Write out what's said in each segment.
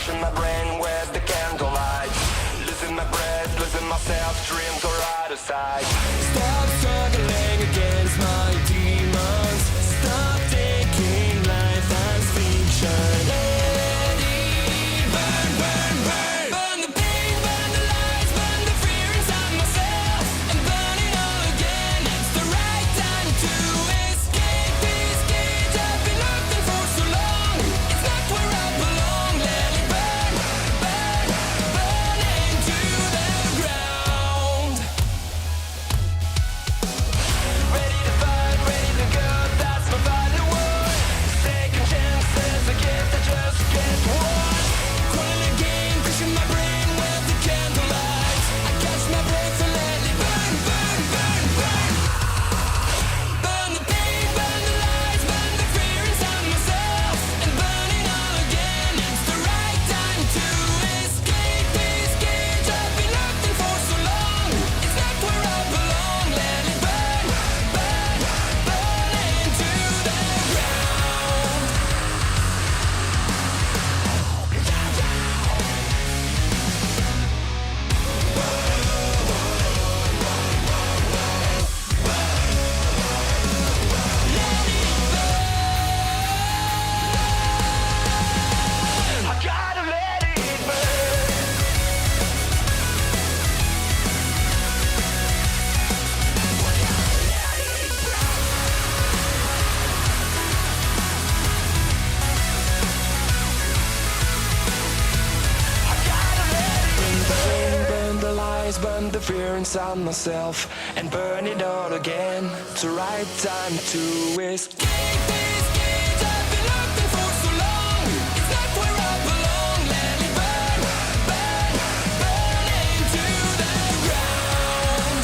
crushing my brain with the candlelight. Losing my breath, losing myself, dreams are out of sight. Stop struggling against my demons. Stop taking life as fiction. Let it burn, burn, burn. Burn the pain, burn the lies, burn the fear inside myself, and burn it all again. It's the right time to escape this cage I've been locked in for so long. It's not where I belong. Let it burn, burn, burn into the ground. Ready to fight, ready to go, that's my final word. Second chances, a gift I just get one. Crawling again, crushing my brain with the candlelight. I catch my breath and let it burn, burn, burn, burn. Burn the pain, burn the lies, burn the fear inside myself, and burn it all again. It's the right time to escape this cage I've been locked in for so long. It's not where I belong. Let it burn, burn, burn into the ground. I gotta let it burn. Burn the lies, burn the fear inside myself, and burn it all again. It's the right time to escape this cage I've been locked in for so long. It's not where I belong. Let it burn, burn, burn into the ground.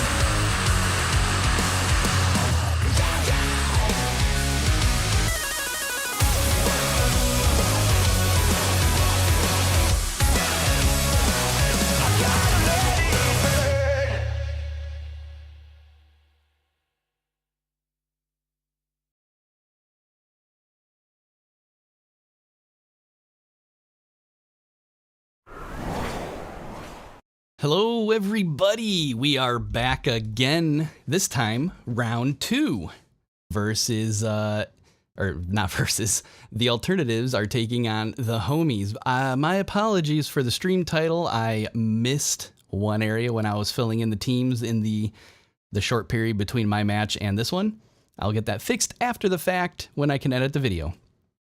I gotta let it burn. Hello, everybody. We are back again. This time, round 2 versus, or not versus. The alternatives are taking on the homies. My apologies for the stream title. I missed one area when I was filling in the teams in the short period between my match and this one. I'll get that fixed after the fact when I can edit the video.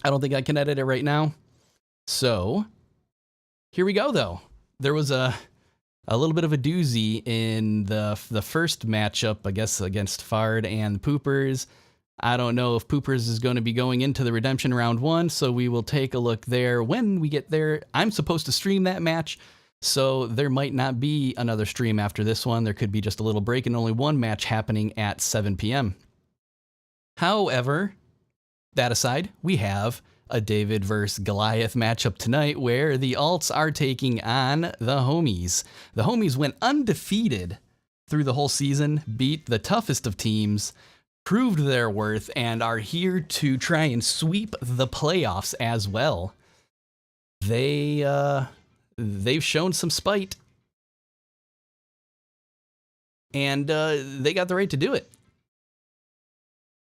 I don't think I can edit it right now. So, here we go, though. There was a little bit of a doozy in the first matchup, I guess, against Fard and Poopers. I don't know if Poopers is going to be going into the Redemption round 1, so we will take a look there when we get there. I'm supposed to stream that match, so there might not be another stream after this one. There could be just a little break and only one match happening at 7 p.m. However, that aside, we have a David versus Goliath matchup tonight where the alts are taking on the homies. The homies went undefeated through the whole season, beat the toughest of teams, proved their worth, and are here to try and sweep the playoffs as well. They've shown some spite, and they got the right to do it.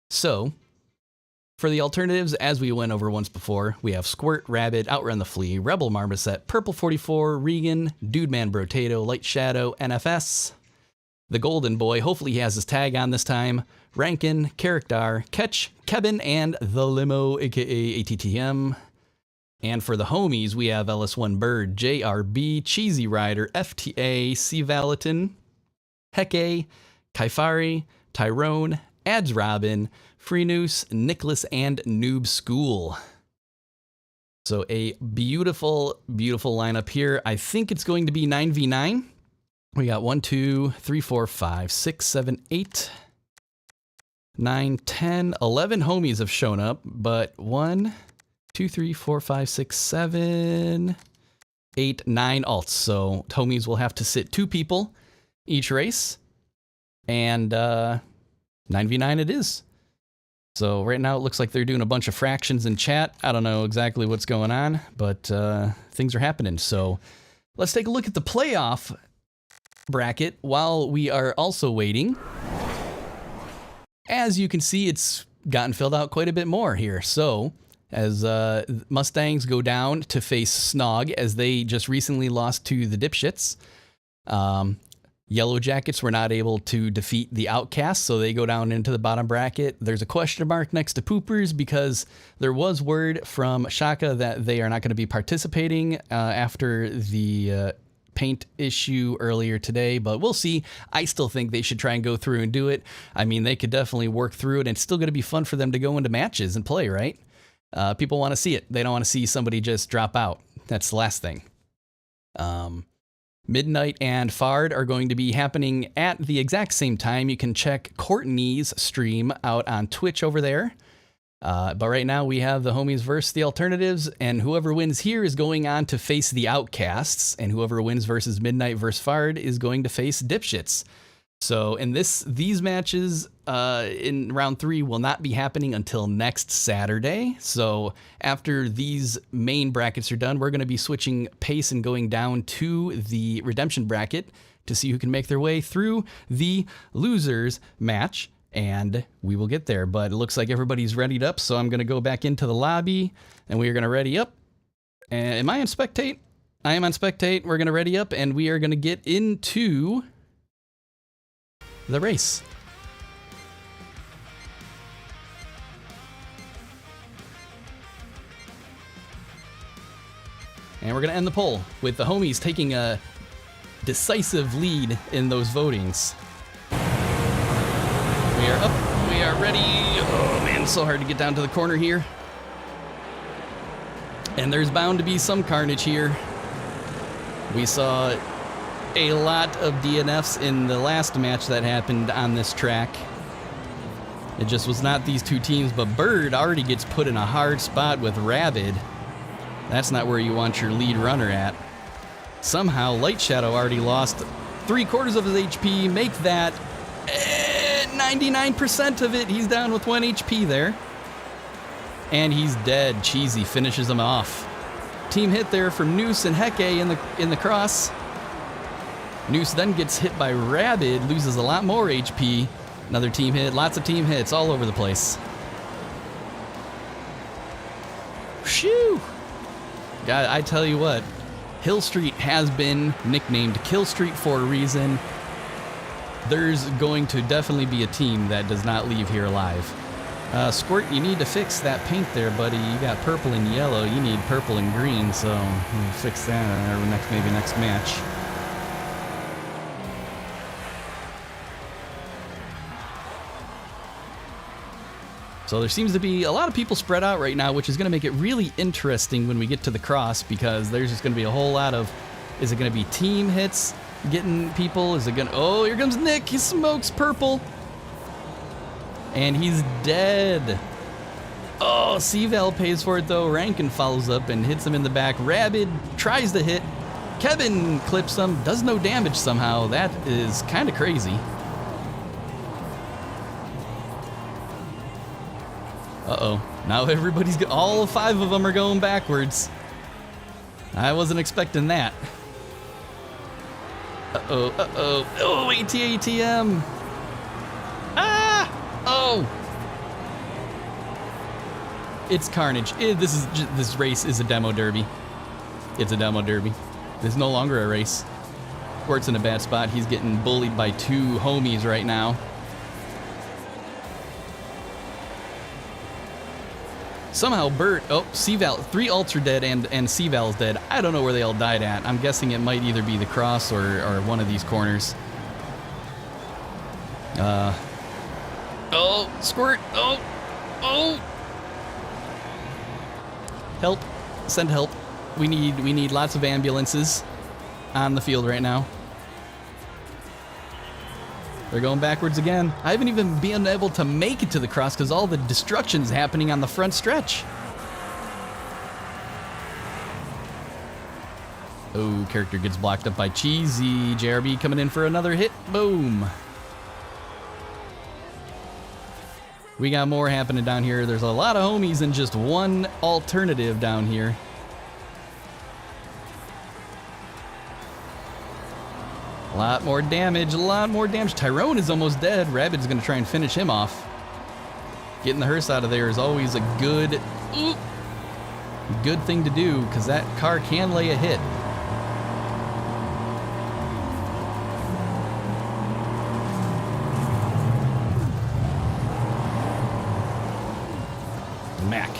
So, for the alternatives, as we went over once before, we have Squirt, Rabbit, Outrun the Flea, Rebel Marmoset, Purple 44, Regan, Dude Man Brotato, Light Shadow, NFS, the Golden Boy, hopefully he has his tag on this time, Rankin, Carrickdar, Ketch, Kevin, and the Limo, aka ATTM. And for the homies, we have LS1 Bird, JRB, Cheesy Rider, FTA, C Valatin, Heke, Kaifari, Tyrone, Ads Robin, Freenoose, Nicholas, and Noob School. So a beautiful, beautiful lineup here. I think it's going to be 9v9. We got 1, 2, 3, 4, 5, 6, 7, 8, 9, 10, 11 homies have shown up, but 1, 2, 3, 4, 5, 6, 7, 8, 9 alts. So homies will have to sit 2 people each race, and 9v9 it is. So right now it looks like they're doing a bunch of fractions in chat. I don't know exactly what's going on, but things are happening. So let's take a look at the playoff bracket while we are also waiting. As you can see, it's gotten filled out quite a bit more here. So as Mustangs go down to face Snog, as they just recently lost to the Dipshits. Yellow Jackets were not able to defeat the Outcasts, so they go down into the bottom bracket. There's a question mark next to Poopers because there was word from Shaka that they are not going to be participating after the paint issue earlier today, but we'll see. I still think they should try and go through and do it. I mean, they could definitely work through it, and it's still going to be fun for them to go into matches and play, right? People want to see it. They don't want to see somebody just drop out. That's the last thing. Midnight and Fard are going to be happening at the exact same time. You can check Courtney's stream out on Twitch over there. But right now we have the homies versus the alternatives, and whoever wins here is going on to face the Outcasts, and whoever wins versus Midnight versus Fard is going to face Dipshits. So in these matches in round 3 will not be happening until next Saturday. So after these main brackets are done, we're going to be switching pace and going down to the redemption bracket to see who can make their way through the losers match, and we will get there. But it looks like everybody's readied up, so I'm going to go back into the lobby and we are going to ready up. And am I on spectate? I am on spectate. We're going to ready up and we are going to get into the race. And we're going to end the poll with the homies taking a decisive lead in those votings. We are up. We are ready. Oh man, it's so hard to get down to the corner here. And there's bound to be some carnage here. We saw a lot of DNFs in the last match that happened on this track. It just was not these two teams, but Bird already gets put in a hard spot with Rabid. That's not where you want your lead runner at. Somehow Light Shadow already lost 3/4 of his HP, make that 99% of it. He's down with 1 HP there. And he's dead. Cheesy finishes him off. Team hit there from Noose and Heke in the cross. Noose then gets hit by Rabid, loses a lot more HP. Another team hit, lots of team hits all over the place. Shoo! God, I tell you what, Hill Street has been nicknamed Kill Street for a reason. There's going to definitely be a team that does not leave here alive. Squirt, you need to fix that paint there, buddy. You got purple and yellow. You need purple and green, so we'll fix that maybe next match. So there seems to be a lot of people spread out right now, which is going to make it really interesting when we get to the cross, because there's just going to be a whole lot of, is it going to be team hits getting people? Is it going to, oh, here comes Nick. He smokes purple. And he's dead. Oh, C-Val pays for it though. Rankin follows up and hits him in the back. Rabid tries to hit. Kevin clips him, does no damage somehow. That is kind of crazy. Uh-oh. Now everybody's all 5 of them are going backwards. I wasn't expecting that. Uh-oh, uh-oh. Oh, ATATM. Ah! Oh! It's carnage. This race is a demo derby. It's a demo derby. It's no longer a race. Squirt's in a bad spot. He's getting bullied by 2 homies right now. Somehow Bert, oh, C-Val, 3 ults are dead and C-Val's dead. I don't know where they all died at. I'm guessing it might either be the cross or one of these corners. Oh, Squirt, oh. Help, send help. We need lots of ambulances on the field right now. They're going backwards again. I haven't even been able to make it to the cross because all the destruction's happening on the front stretch. Oh, character gets blocked up by Cheesy. JRB coming in for another hit. Boom. We got more happening down here. There's a lot of homies and just one alternative down here. A lot more damage, a lot more damage. Tyrone is almost dead. Rabbit's gonna try and finish him off. Getting the hearse out of there is always a good thing to do, because that car can lay a hit. Mac,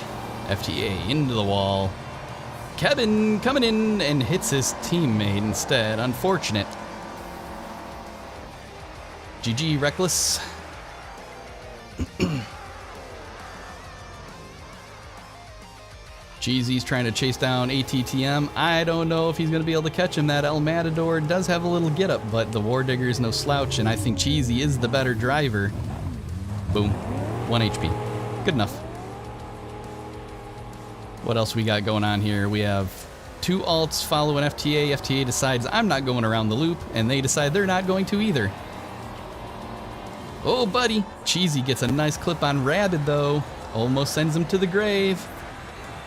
FTA into the wall. Kevin coming in and hits his teammate instead. Unfortunate. GG, Reckless. Cheesy's trying to chase down ATTM. I don't know if he's going to be able to catch him. That El Matador does have a little get up, but the War Digger is no slouch, and I think Cheesy is the better driver. Boom. 1 HP. Good enough. What else we got going on here? We have 2 alts following FTA. FTA decides I'm not going around the loop, and they decide they're not going to either. Oh, buddy. Cheesy gets a nice clip on Rabbit, though. Almost sends him to the grave.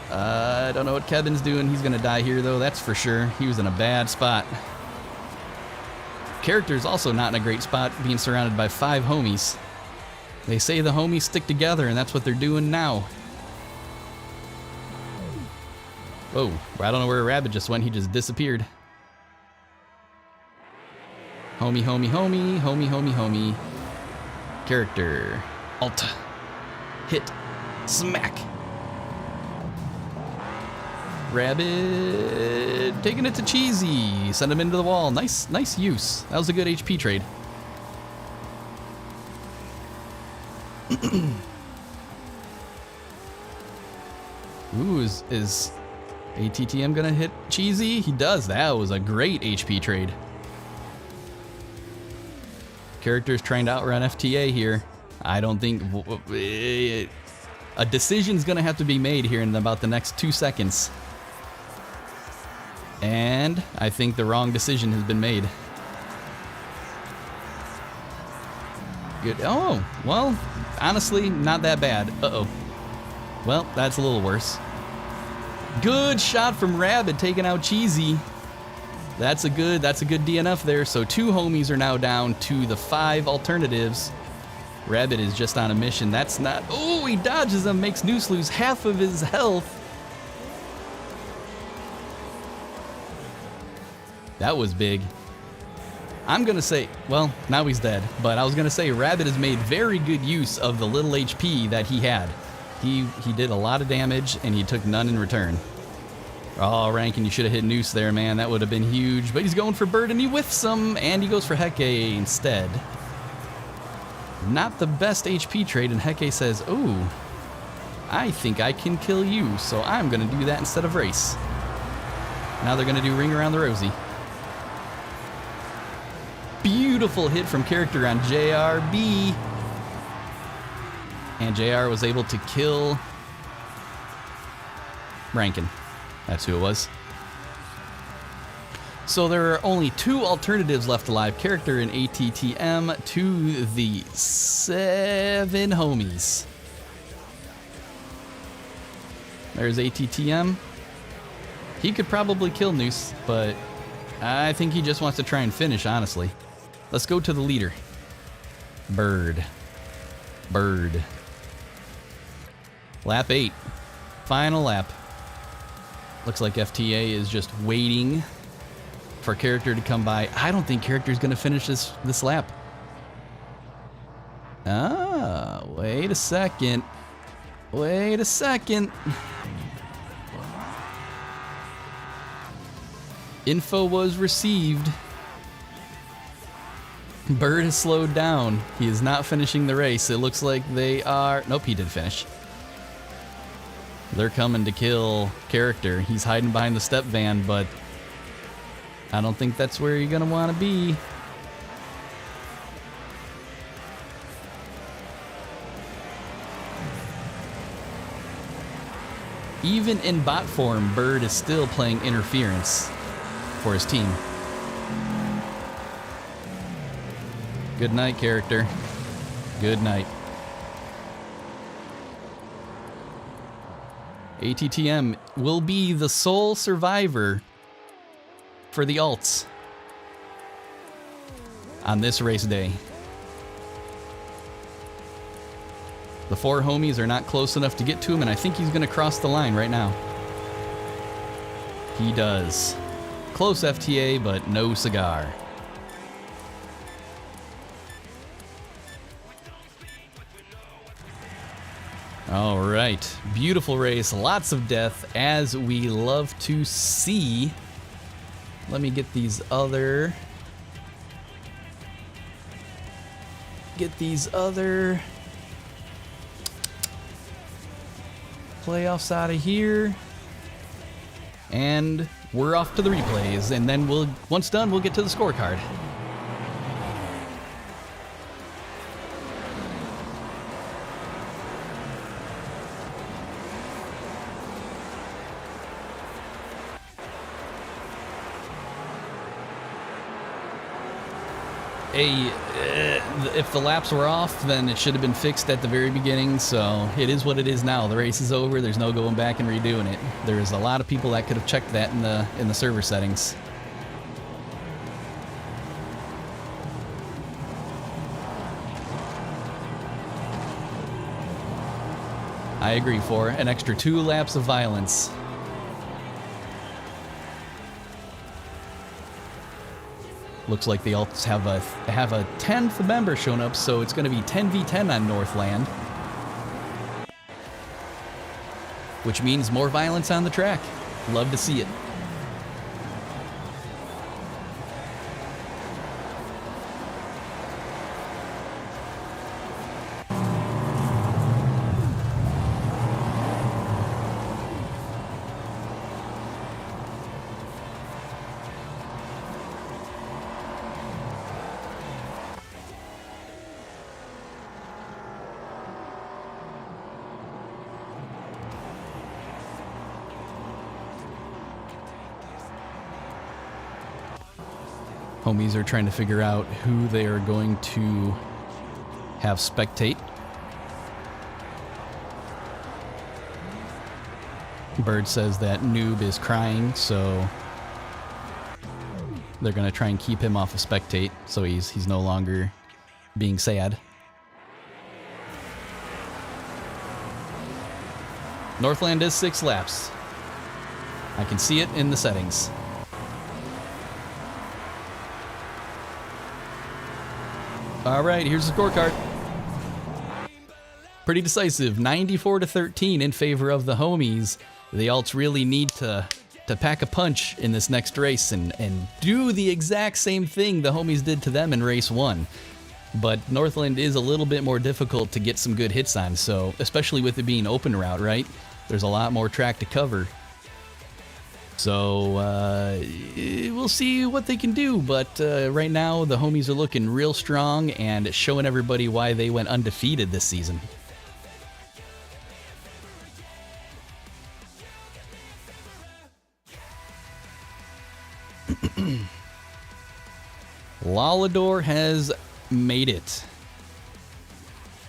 I don't know what Kevin's doing. He's going to die here, though, that's for sure. He was in a bad spot. Character's also not in a great spot, being surrounded by 5 homies. They say the homies stick together, and that's what they're doing now. Whoa, I don't know where Rabbit just went. He just disappeared. Homie, homie, homie, homie, homie, homie. Character. Alt. Hit. Smack. Rabbit taking it to Cheesy. Send him into the wall. Nice use. That was a good HP trade. Ooh, is ATTM gonna hit Cheesy? He does. That was a great HP trade. Character's trying to outrun FTA here. I don't think a decision's gonna have to be made here in about the next 2 seconds. And I think the wrong decision has been made. Good. Oh, well, honestly, not that bad. Uh-oh. Well, that's a little worse. Good shot from Rabbit taking out Cheesy. That's a good DNF there. So 2 homies are now down to the 5 alternatives. Rabbit is just on a mission. That's not... Oh, he dodges him, makes Noose lose half of his health. That was big. I'm going to say... Well, now he's dead. But I was going to say Rabbit has made very good use of the little HP that he had. He did a lot of damage, and he took none in return. Oh, Rankin, you should have hit Noose there, man. That would have been huge. But he's going for Bird, and he whiffs him, and he goes for Heke instead. Not the best HP trade, and Heke says, "Ooh, I think I can kill you, so I'm going to do that instead of race." Now they're going to do Ring Around the Rosie. Beautiful hit from Character on JRB. And JR was able to kill Rankin. That's who it was. So there are only 2 alternatives left alive. Character and ATTM to the 7 homies. There's ATTM. He could probably kill Noose, but I think he just wants to try and finish, honestly. Let's go to the leader. Bird. Lap 8. Final lap. Looks like FTA is just waiting for Character to come by. I don't think Character's going to finish this lap. Ah, wait a second. Wait a second. Info was received. Bird has slowed down. He is not finishing the race. It looks like they are... Nope, he did finish. They're coming to kill Character. He's hiding behind the step van, but I don't think that's where you're gonna want to be. Even in bot form, Bird is still playing interference for his team. Good night, Character. Good night. ATTM will be the sole survivor for the alts on this race day. The 4 homies are not close enough to get to him, and I think he's going to cross the line right now. He does. Close FTA, but no cigar. All right, beautiful race, lots of death, as we love to see. Let me get these other playoffs out of here. And we're off to the replays, and then once done, we'll get to the scorecard. If the laps were off, then it should have been fixed at the very beginning, so it is what it is now. The race is over. There's no going back and redoing it. There's a lot of people that could have checked that in the server settings. I agree, for an extra 2 laps of violence. Looks like the alts have a 10th member shown up, so it's going to be 10v10 on Northland. Which means more violence on the track. Love to see it. Homies are trying to figure out who they are going to have spectate. Bird says that Noob is crying, so they're going to try and keep him off of spectate, so he's no longer being sad. Northland is 6 laps. I can see it in the settings. All right, here's the scorecard. Pretty decisive, 94-13 in favor of the homies. The alts really need to pack a punch in this next race and do the exact same thing the homies did to them in race 1. But Northland is a little bit more difficult to get some good hits on, so especially with it being open route, right? There's a lot more track to cover. So we'll see what they can do, but right now the homies are looking real strong and showing everybody why they went undefeated this season. Lolador has made it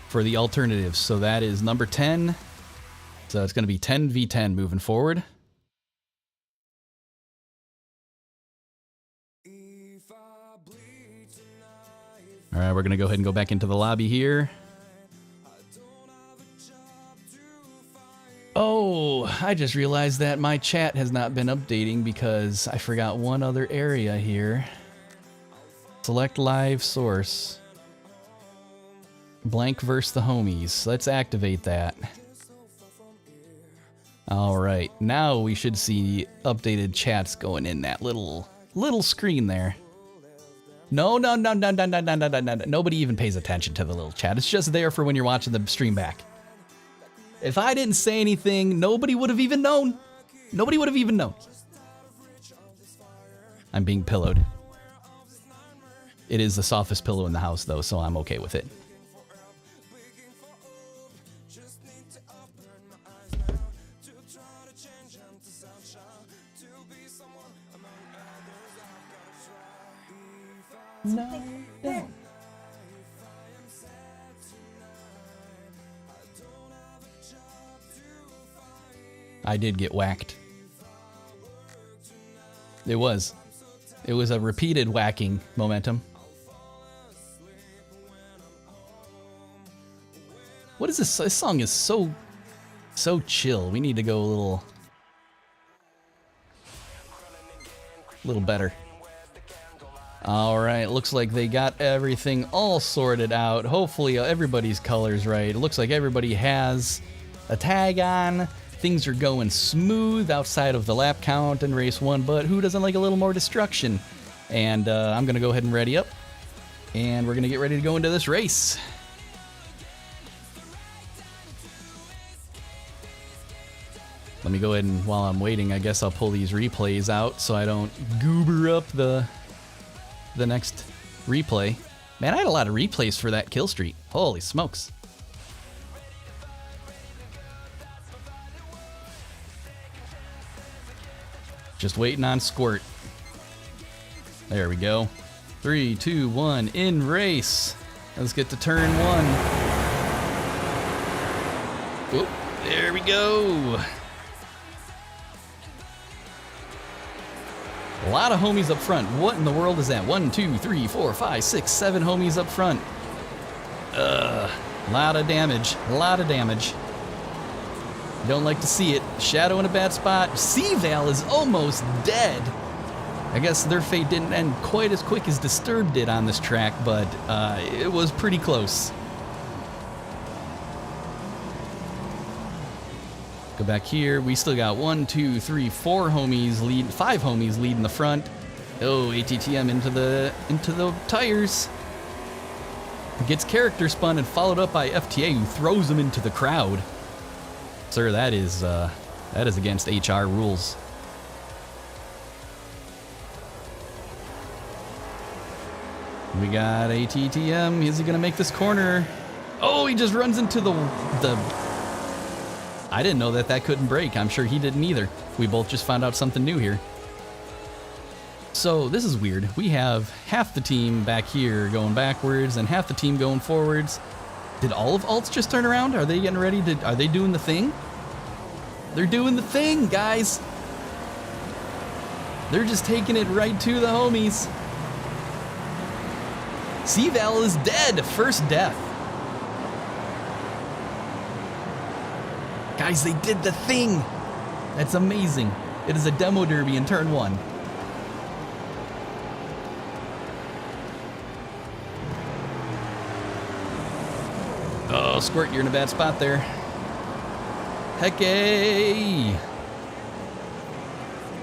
for the alternatives, so that is number 10. So it's going to be 10v10 moving forward. All right, we're going to go ahead and go back into the lobby here. Oh, I just realized that my chat has not been updating because I forgot one other area here. Select live source. Blank versus the homies. Let's activate that. All right, now we should see updated chats going in that little screen there. No. Nobody even pays attention to the little chat. It's just there for when you're watching the stream back. If I didn't say anything, nobody would have even known. Nobody would have even known. I'm being pillowed. It is the softest pillow in the house, though, so I'm okay with it. No. I did get whacked. It was a repeated whacking momentum. What is this? This song is so chill. We need to go a little better. All right, looks like they got everything all sorted out. Hopefully everybody's color's right. It looks like everybody has a tag on. Things are going smooth outside of the lap count in race 1, but who doesn't like a little more destruction? And I'm gonna go ahead and ready up, and we're gonna get ready to go into this race. Let me go ahead and, while I'm waiting, I guess I'll pull these replays out so I don't goober up the next replay. Man, I had a lot of replays for that kill streak. Holy smokes. Just waiting on Squirt. There we go. 3, 2, 1, in race. Let's get to turn 1. Oop, there we go. A lot of homies up front. What in the world is that? 1, 2, 3, 4, 5, 6, 7 homies up front. A lot of damage. A lot of damage. Don't like to see it. Shadow in a bad spot. C-Val is almost dead. I guess their fate didn't end quite as quick as Disturbed did on this track, but it was pretty close. Go back here. We still got 1, 2, 3, 4 homies lead, 5 homies leading the front. Oh, ATTM into the tires. Gets character spun and followed up by FTA, who throws him into the crowd. Sir, that is against HR rules. We got ATTM. Is he gonna make this corner? Oh, he just runs into the. I didn't know that couldn't break. I'm sure he didn't either. We both just found out something new here. So this is weird. We have half the team back here going backwards and half the team going forwards. Did all of Alts just turn around? Are they getting ready to, are they doing the thing? They're doing the thing, guys. They're just taking it right to the homies. C-Val is dead. First death. Guys, they did the thing. That's amazing. It is a demo derby in turn 1. Oh, Squirt, you're in a bad spot there. Heck-ay.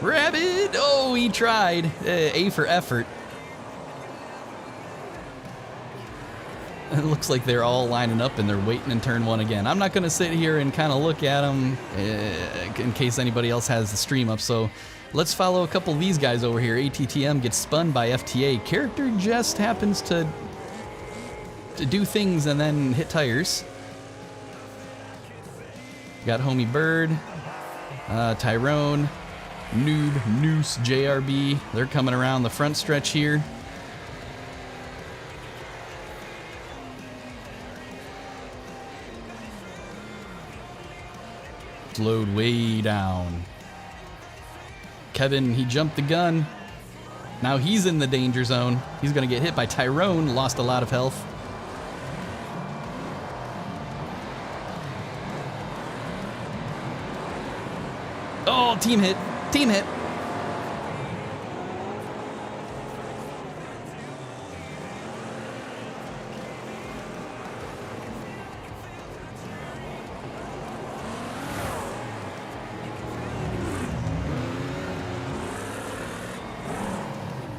Rabbit! Oh, he tried. A for effort. It looks like they're all lining up and they're waiting in turn 1 again. I'm not going to sit here and kind of look at them in case anybody else has the stream up, so let's follow a couple of these guys over here. ATTM gets spun by FTA. Character just happens to do things and then hit tires. Got homie Bird, Tyrone, Noob, Noose, JRB. They're coming around the front stretch here. Slowed way down. Kevin, he jumped the gun. Now he's in the danger zone. He's gonna get hit by Tyrone, lost a lot of health. Oh, team hit, team hit.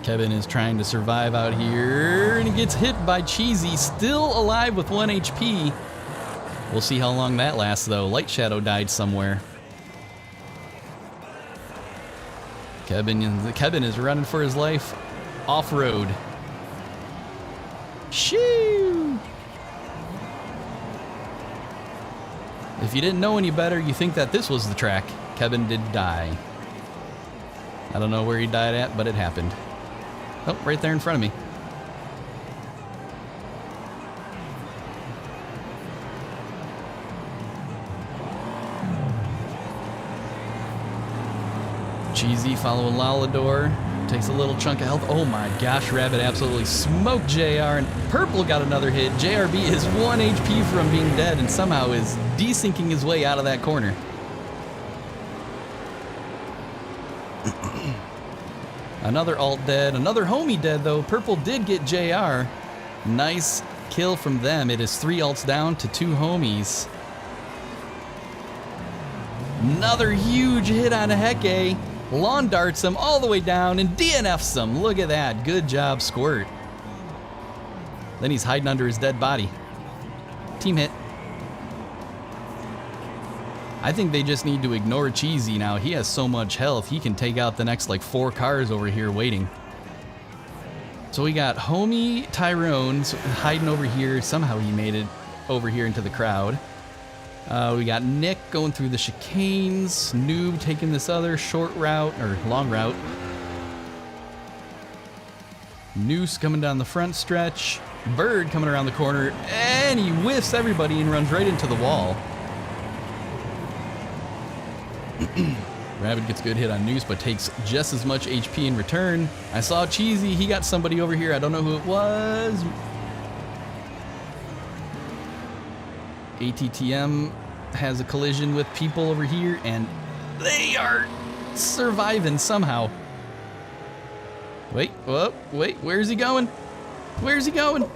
Kevin is trying to survive out here, and he gets hit by Cheesy, still alive with 1 HP. We'll see how long that lasts, though. Light Shadow died somewhere. Kevin is running for his life off-road. Shoo! If you didn't know any better, you think that this was the track. Kevin did die. I don't know where he died at, but it happened. Oh, right there in front of me. Cheesy following Lolador. Takes a little chunk of health. Oh my gosh, Rabbit absolutely smoked JR, and Purple got another hit. JRB is 1 HP from being dead and somehow is desyncing his way out of that corner. Another alt dead, another homie dead though. Purple did get JR. Nice kill from them. It is 3 alts down to 2 homies. Another huge hit on Heke. Lawn darts him all the way down and DNFs him. Look at that. Good job, Squirt. Then he's hiding under his dead body. Team hit. I think they just need to ignore Cheesy now. He has so much health, he can take out the next like 4 cars over here waiting. So we got homie Tyrone's hiding over here. Somehow he made it over here into the crowd. We got Nick going through the chicanes. Noob taking this other short route, or long route. Noose coming down the front stretch. Bird coming around the corner, and he whiffs everybody and runs right into the wall. Rabbit gets a good hit on Noose, but takes just as much HP in return. I saw Cheesy, he got somebody over here. I don't know who it was. ATTM has a collision with people over here, and they are surviving somehow. Wait, whoa, wait, where's he going? Where's he going?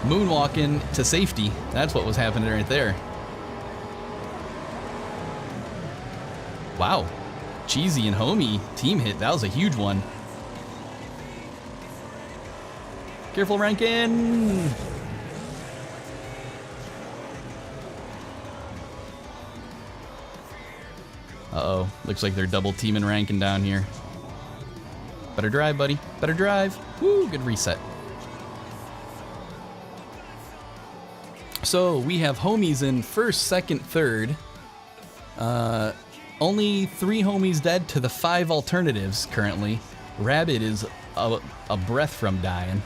Moonwalking to safety. That's what was happening right there. Wow. Cheesy and homie team hit. That was a huge one. Careful, Rankin. Uh-oh. Looks like they're double teaming Rankin down here. Better drive, buddy. Better drive. Woo, good reset. So we have homies in first, second, third. Only 3 homies dead to the 5 alternatives currently. Rabbit is a breath from dying.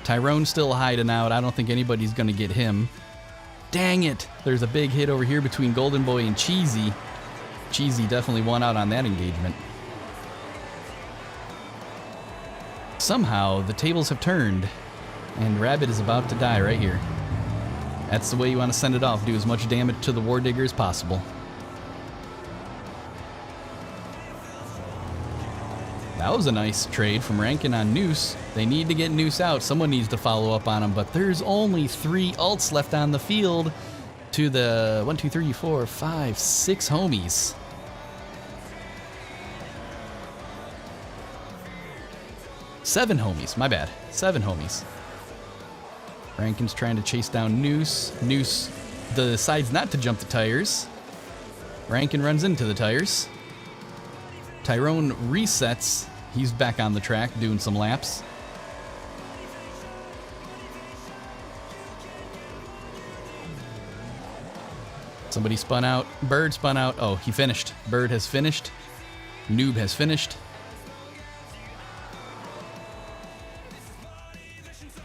Tyrone's still hiding out. I don't think anybody's gonna get him. Dang it! There's a big hit over here between Golden Boy and Cheesy. Cheesy definitely won out on that engagement. Somehow, the tables have turned, and Rabbit is about to die right here. That's the way you want to send it off. Do as much damage to the War Digger as possible. That was a nice trade from Rankin on Noose. They need to get Noose out. Someone needs to follow up on him, but there's only 3 alts left on the field to the 1, 2, 3, 4, 5, 6 homies. Seven homies, my bad. 7 homies. Rankin's trying to chase down Noose. Noose decides not to jump the tires. Rankin runs into the tires. Tyrone resets. He's back on the track doing some laps. Somebody spun out. Bird spun out. Oh, he finished. Bird has finished. Noob has finished.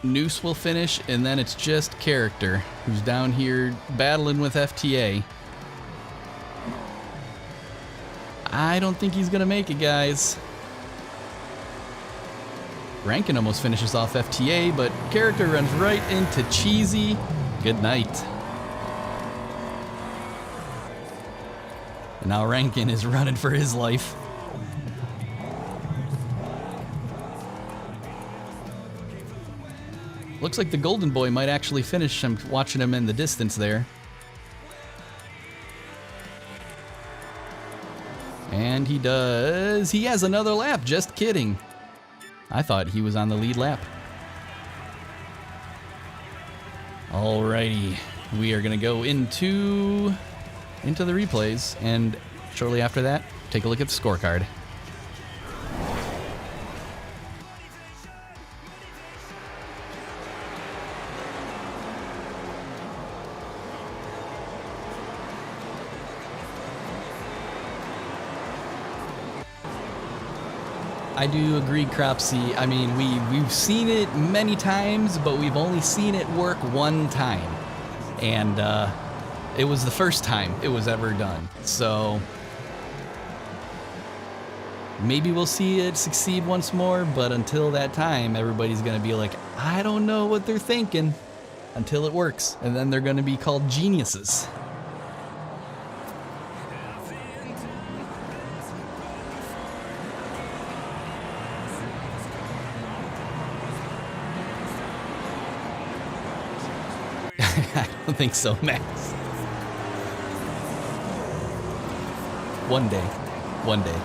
Noose will finish, and then it's just Character, who's down here battling with FTA. I don't think he's gonna make it, guys. Rankin almost finishes off FTA, but Character runs right into Cheesy. Good night. And now Rankin is running for his life. Looks like the Golden Boy might actually finish. I'm watching him in the distance there. And he does. He has another lap. Just kidding. I thought he was on the lead lap. Alrighty. We are going to go into the replays. And shortly after that, take a look at the scorecard. I do agree, Cropsy. I mean, we've seen it many times, but we've only seen it work one time. And it was the first time it was ever done. So Maybe we'll see it succeed once more, but until that time, everybody's gonna be like, I don't know what they're thinking, until it works, and then they're gonna be called geniuses. I don't think so, Max. One day. One day.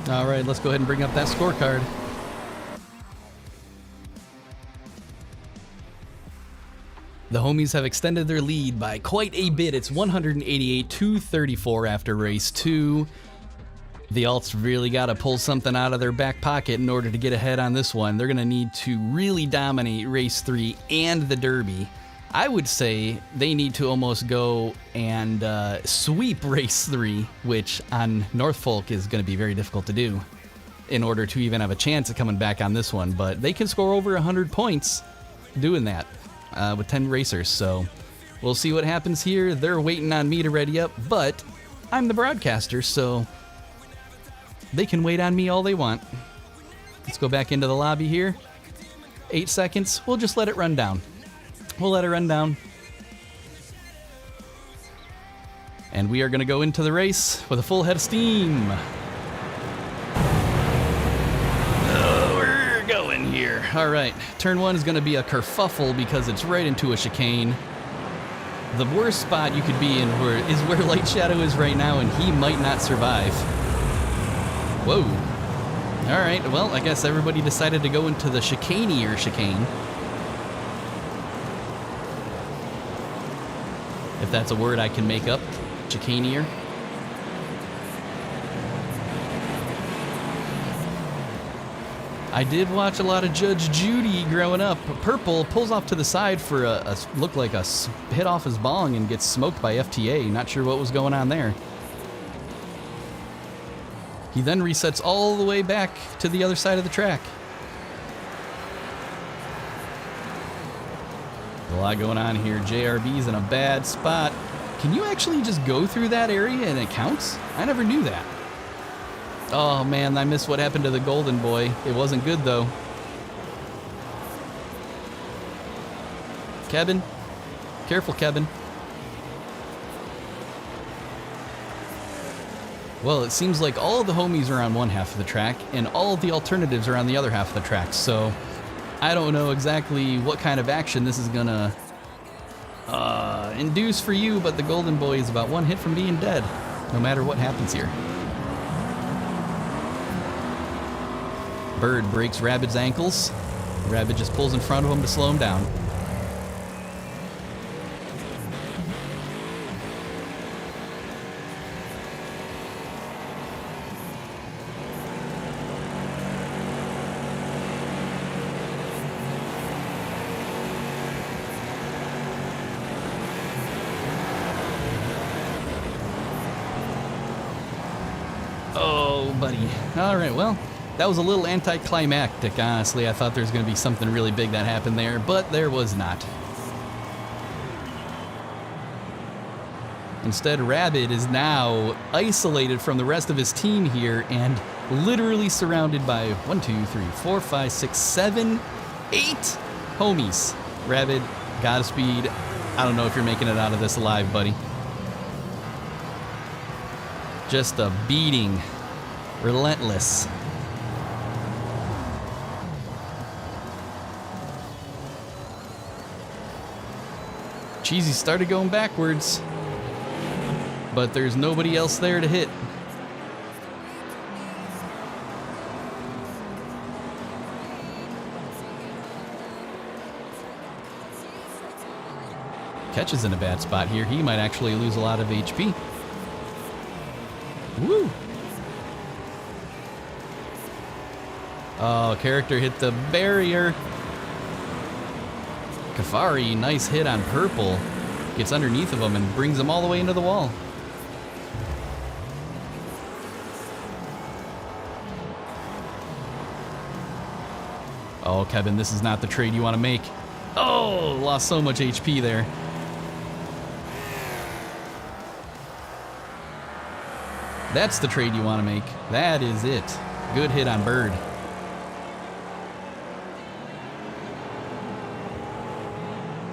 All right, let's go ahead and bring up that scorecard. The homies have extended their lead by quite a bit. It's 188-34 after race 2. The alts really got to pull something out of their back pocket in order to get ahead on this one. They're going to need to really dominate race 3 and the Derby. I would say they need to almost go and sweep race 3, which on Norfolk is going to be very difficult to do in order to even have a chance of coming back on this one. But they can score over 100 points doing that with 10 racers. So we'll see what happens here. They're waiting on me to ready up, but I'm the broadcaster, so they can wait on me all they want. Let's go back into the lobby here. 8 seconds. We'll just let it run down. We'll let it run down. And we are going to go into the race with a full head of steam. Oh, we're going here. All right. Turn 1 is going to be a kerfuffle because it's right into a chicane. The worst spot you could be in is where Light Shadow is right now, and he might not survive. Whoa. All right. Well, I guess everybody decided to go into the chicane-ier chicane. If that's a word I can make up. Chicanier. I did watch a lot of Judge Judy growing up. Purple pulls off to the side for a look like a hit off his bong and gets smoked by FTA. Not sure what was going on there. He then resets all the way back to the other side of the track. A lot going on here. JRB's in a bad spot. Can you actually just go through that area and it counts? I never knew that. Oh man, I missed what happened to the golden boy. It wasn't good though. Kevin. Careful, Kevin. Well, it seems like all of the homies are on one half of the track and all of the alternatives are on the other half of the track. So I don't know exactly what kind of action this is gonna induce for you, but the golden boy is about one hit from being dead, no matter what happens here. Bird breaks Rabbit's ankles. Rabbit just pulls in front of him to slow him down. Oh, buddy. All right, well, That was a little anticlimactic, honestly. I thought there was going to be something really big that happened there, but there was not. Instead, Rabbit is now isolated from the rest of his team here and literally surrounded by 1, 2, 3, 4, 5, 6, 7, 8 homies. Rabbit, Godspeed. I don't know if you're making it out of this alive, buddy. Just a beating. Relentless. Cheesy started going backwards, but there's nobody else there to hit. Catch is in a bad spot here. He might actually lose a lot of HP. Woo! Oh, character hit the barrier. Kafari, nice hit on purple. Gets underneath of him and brings him all the way into the wall. Oh, Kevin, this is not the trade you want to make. Oh, lost so much HP there. That's the trade you want to make. That is it. Good hit on Bird.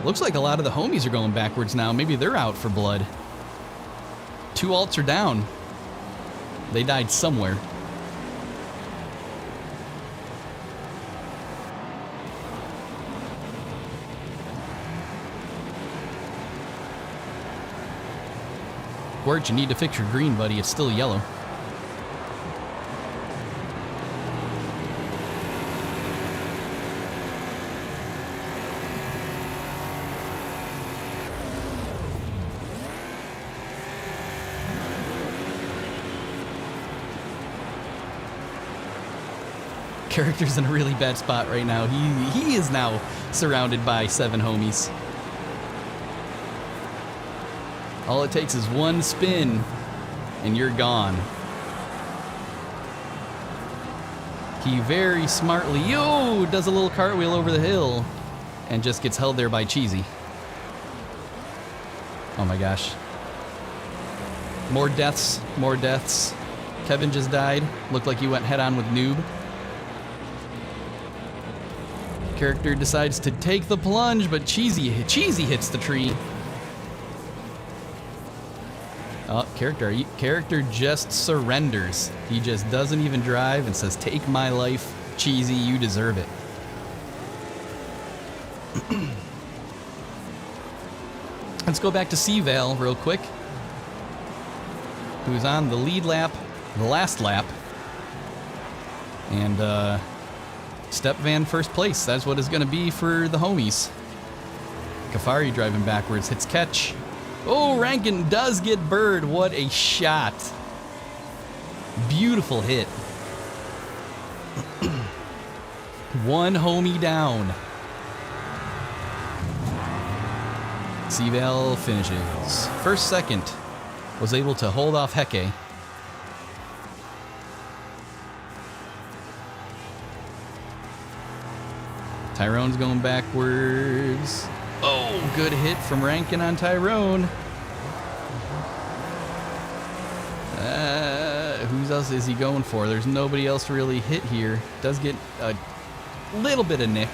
Looks like a lot of the homies are going backwards now. Maybe they're out for blood. 2 alts are down. They died somewhere. Squirt, you need to fix your green, buddy. It's still yellow. Character's in a really bad spot right now. He is now surrounded by 7 homies. All it takes is one spin, and you're gone. He very smartly, does a little cartwheel over the hill, and just gets held there by Cheesy. Oh my gosh. More deaths, more deaths. Kevin just died. Looked like he went head-on with Noob. Character decides to take the plunge, but Cheesy hits the tree. Oh, character just surrenders. He just doesn't even drive and says, "Take my life, Cheesy, you deserve it." Let's go back to C-Val real quick, who's on the lead lap, the last lap, and Step Van first place. That's what it's going to be for the homies. Kafari driving backwards, hits catch. Oh, Rankin does get Bird. What a shot. Beautiful hit. One homie down. C-Val finishes. First, second. Was able to hold off Heke. Tyrone's going backwards. Oh, good hit from Rankin on Tyrone. Who else is he going for? There's nobody else to really hit here. Does get a little bit of nick.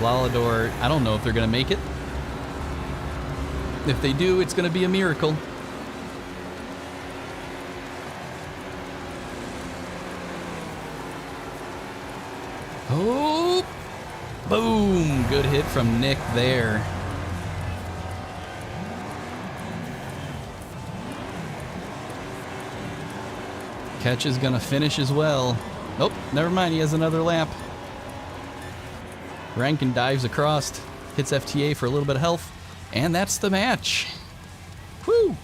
Lalador, I don't know if they're going to make it. If they do, it's going to be a miracle. Oh, boom. Good hit from Nick there. Catch is going to finish as well. Nope, never mind. He has another lap. Rankin dives across, hits FTA for a little bit of health, and that's the match. Whew.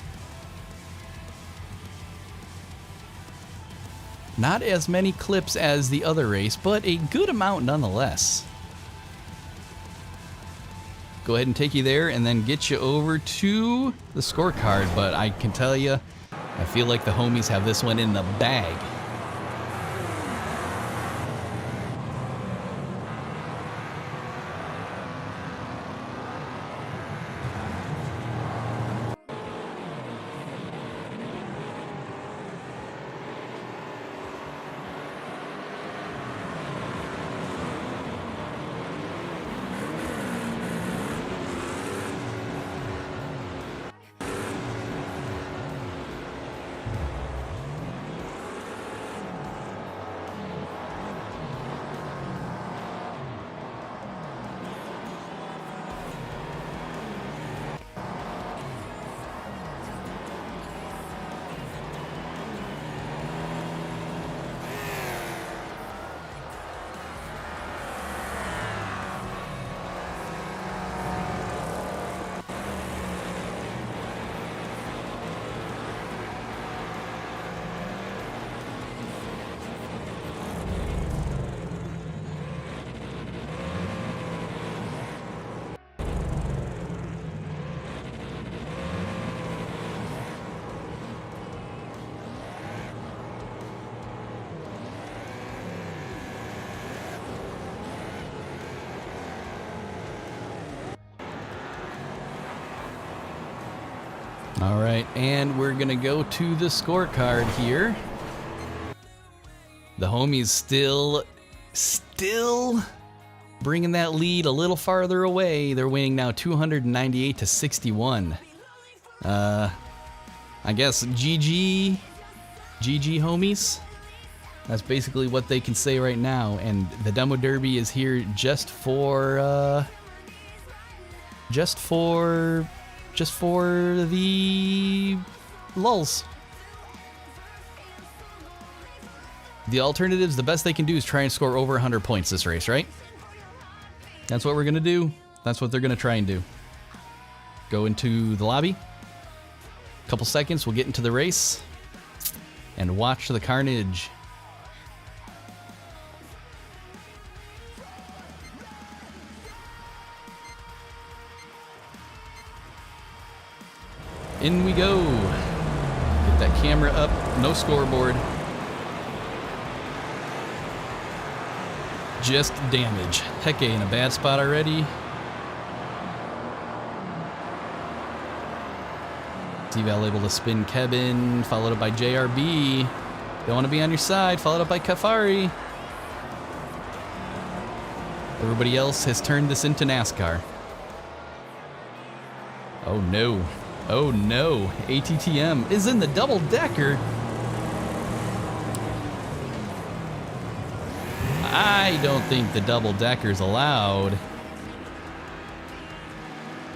Not as many clips as the other race, but a good amount nonetheless. Go ahead and take you there and then get you over to the scorecard, but I can tell you, I feel like the homies have this one in the bag. All right, and we're gonna go to the scorecard here. The homies still bringing that lead a little farther away. They're winning now 298 to 61. I guess GG homies. That's basically what they can say right now. And the Demo Derby is here just for the lulz. The alternatives, the best they can do is try and score over 100 points this race, right? That's what we're gonna do. That's what they're gonna try and do. Go into the lobby. Couple seconds, we'll get into the race and watch the carnage. In we go. Get that camera up. No scoreboard. Just damage. Hecke in a bad spot already. T-Val able to spin Kevin, followed up by JRB. Don't want to be on your side, followed up by Kafari. Everybody else has turned this into NASCAR. Oh no. Oh no. ATTM is in the double decker. I don't think the double decker's allowed.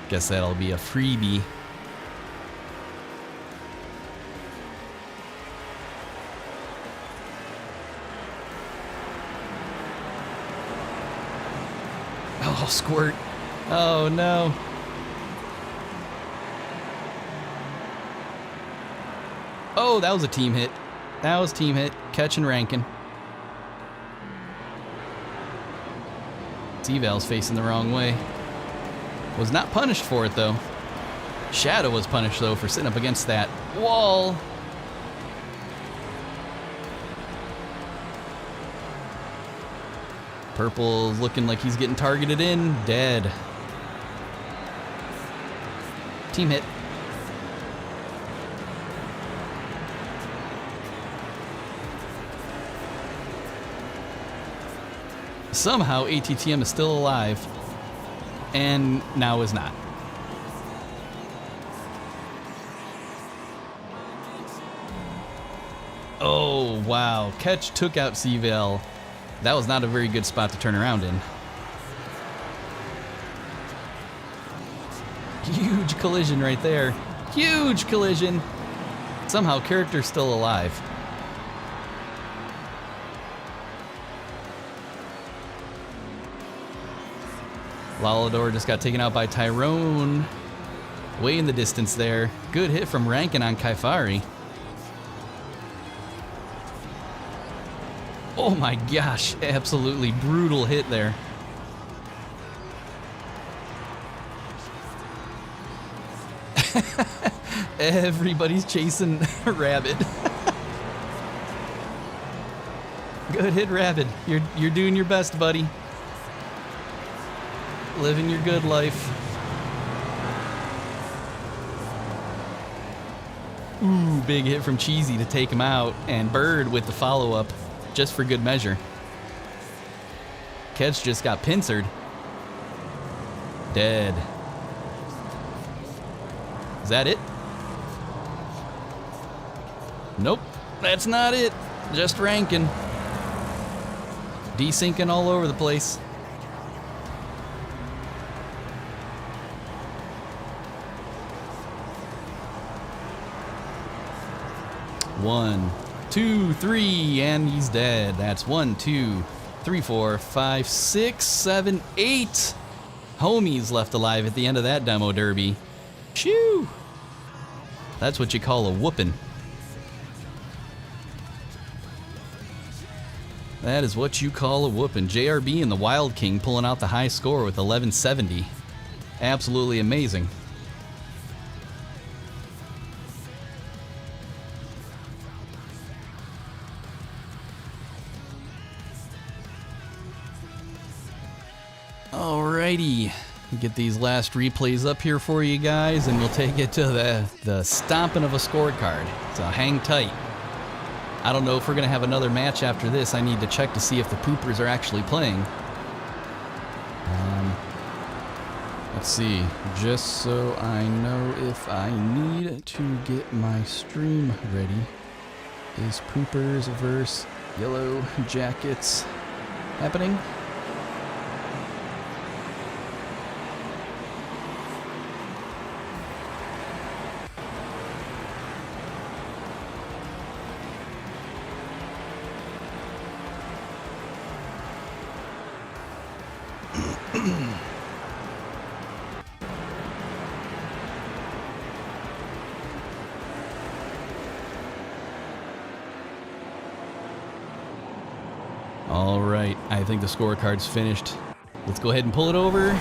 Guess that'll be a freebie. Oh, squirt. Oh no. Oh, that was a team hit. That was team hit. Catching Rankin. T-Val's facing the wrong way. Was not punished for it though. Shadow was punished though for sitting up against that wall. Purple looking like he's getting targeted in. Dead. Team hit. Somehow ATTM is still alive, and now is not. Oh, wow. Catch took out C-Val. That was not a very good spot to turn around in. Huge collision right there. Huge collision. Somehow character's still alive. Lalador just got taken out by Tyrone. Way in the distance there. Good hit from Rankin on Kaifari. Oh my gosh, absolutely brutal hit there. Everybody's chasing Rabbit. Good hit, Rabbit. You're doing your best, buddy. Living your good life. Ooh, big hit from Cheesy to take him out, and Bird with the follow-up, just for good measure. Kedge just got pincered. Dead. Is that it? Nope, that's not it. Just ranking. Desyncing all over the place. One, two, three, and he's dead. That's 1, 2, 3, 4, 5, 6, 7, 8 homies left alive at the end of that demo derby. Shoo! That's what you call a whooping. That is what you call a whooping. JRB and the Wild King pulling out the high score with 1170. Absolutely amazing. Alrighty, get these last replays up here for you guys, and we'll take it to the stomping of a scorecard. So hang tight. I don't know if we're going to have another match after this. I need to check to see if the Poopers are actually playing. Let's see, just so I know if I need to get my stream ready. Is Poopers versus Yellow Jackets happening? All right, I think the scorecard's finished. Let's go ahead and pull it over.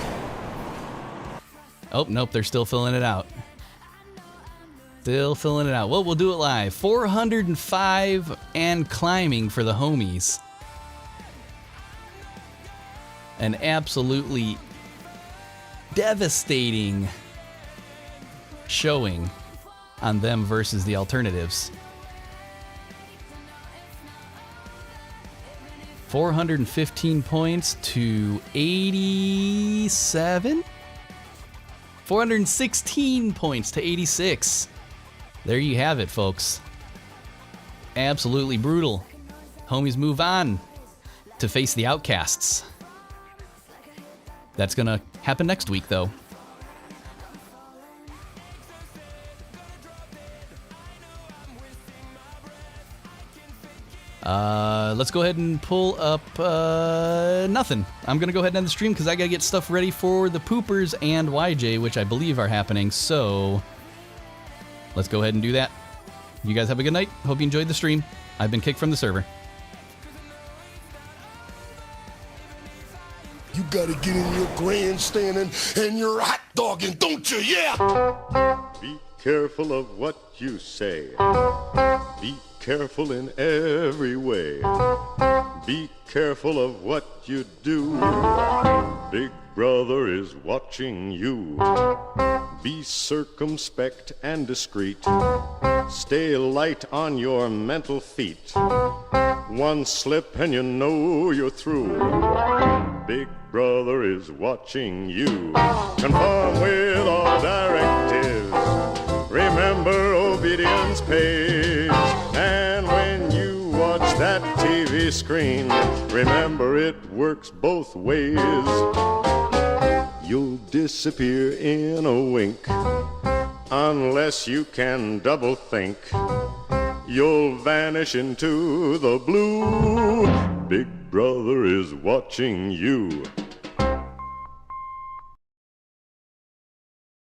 Oh, nope, they're still filling it out. Still filling it out. Well, we'll do it live. 405 and climbing for the homies. An absolutely devastating showing on them versus the alternatives. 415 points to 87? 416 points to 86. There you have it, folks. Absolutely brutal. Homies move on to face the Outcasts. That's gonna happen next week, though. Let's go ahead and pull up nothing. I'm gonna go ahead and end the stream because I gotta get stuff ready for the Poopers and YJ, which I believe are happening. So let's go ahead and do that. You guys have a good night. Hope you enjoyed the stream. I've been kicked from the server. You gotta get in your grandstanding and your hot dogging, don't you? Yeah! Be careful of what you say. Be careful in every way. Be careful of what you do. Big Brother is watching you. Be circumspect and discreet. Stay light on your mental feet. One slip and you know you're through. Big Brother is watching you. Conform with all directives. Remember, obedience pays. And when you watch that TV screen, remember it works both ways. You'll disappear in a wink unless you can double think. You'll vanish into the blue. Big Brother is watching you.